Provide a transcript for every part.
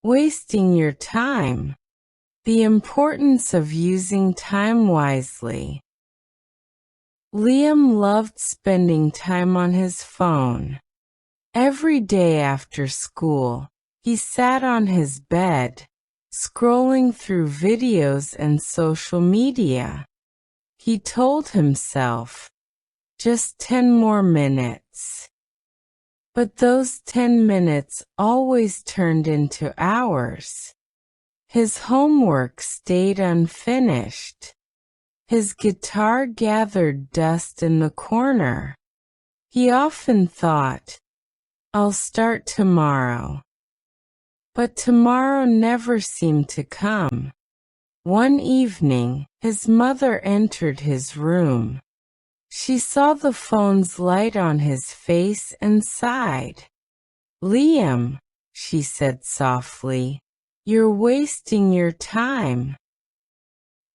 Wasting your time. The importance of using time wisely. Liam loved spending time on his phone. Every day after school, he sat on his bed, scrolling through videos and social media. He told himself, just 10 more minutes. But those 10 minutes always turned into hours. His homework stayed unfinished. His guitar gathered dust in the corner. He often thought, I'll start tomorrow. But tomorrow never seemed to come. One evening, his mother entered his room. She saw the phone's light on his face and sighed. "Liam," she said softly, "you're wasting your time."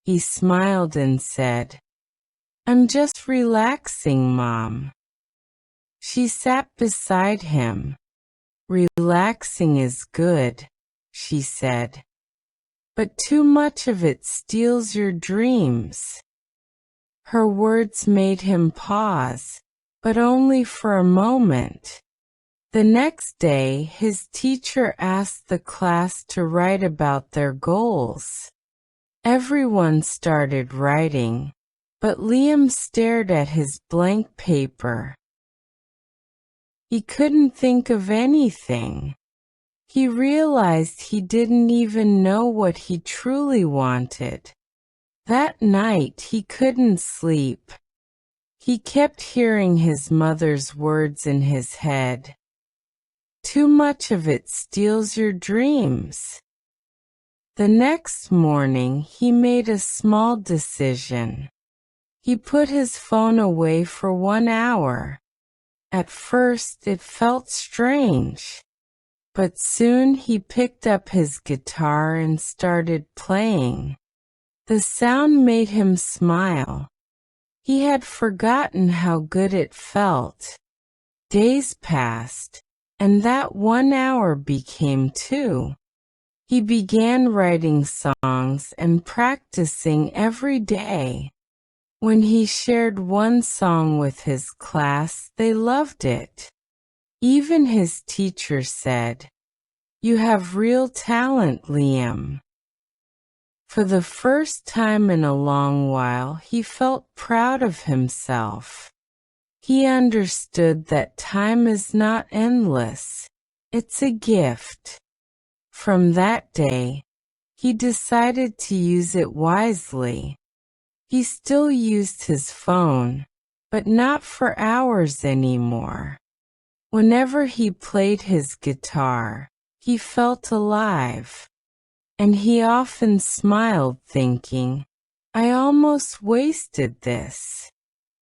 He smiled and said, "I'm just relaxing, Mom." She sat beside him. "Relaxing is good," she said, "but too much of it steals your dreams." Her words made him pause, but only for a moment. The next day, his teacher asked the class to write about their goals. Everyone started writing, but Liam stared at his blank paper. He couldn't think of anything. He realized he didn't even know what he truly wanted. That night he couldn't sleep. He kept hearing his mother's words in his head. Too much of it steals your dreams. The next morning he made a small decision. He put his phone away for 1 hour. At first it felt strange, but soon he picked up his guitar and started playing. The sound made him smile. He had forgotten how good it felt. Days passed, and that 1 hour became 2. He began writing songs and practicing every day. When he shared one song with his class, they loved it. Even his teacher said, "You have real talent, Liam." For the first time in a long while, he felt proud of himself. He understood that time is not endless. It's a gift. From that day, he decided to use it wisely. He still used his phone, but not for hours anymore. Whenever he played his guitar, he felt alive. And he often smiled thinking, I almost wasted this.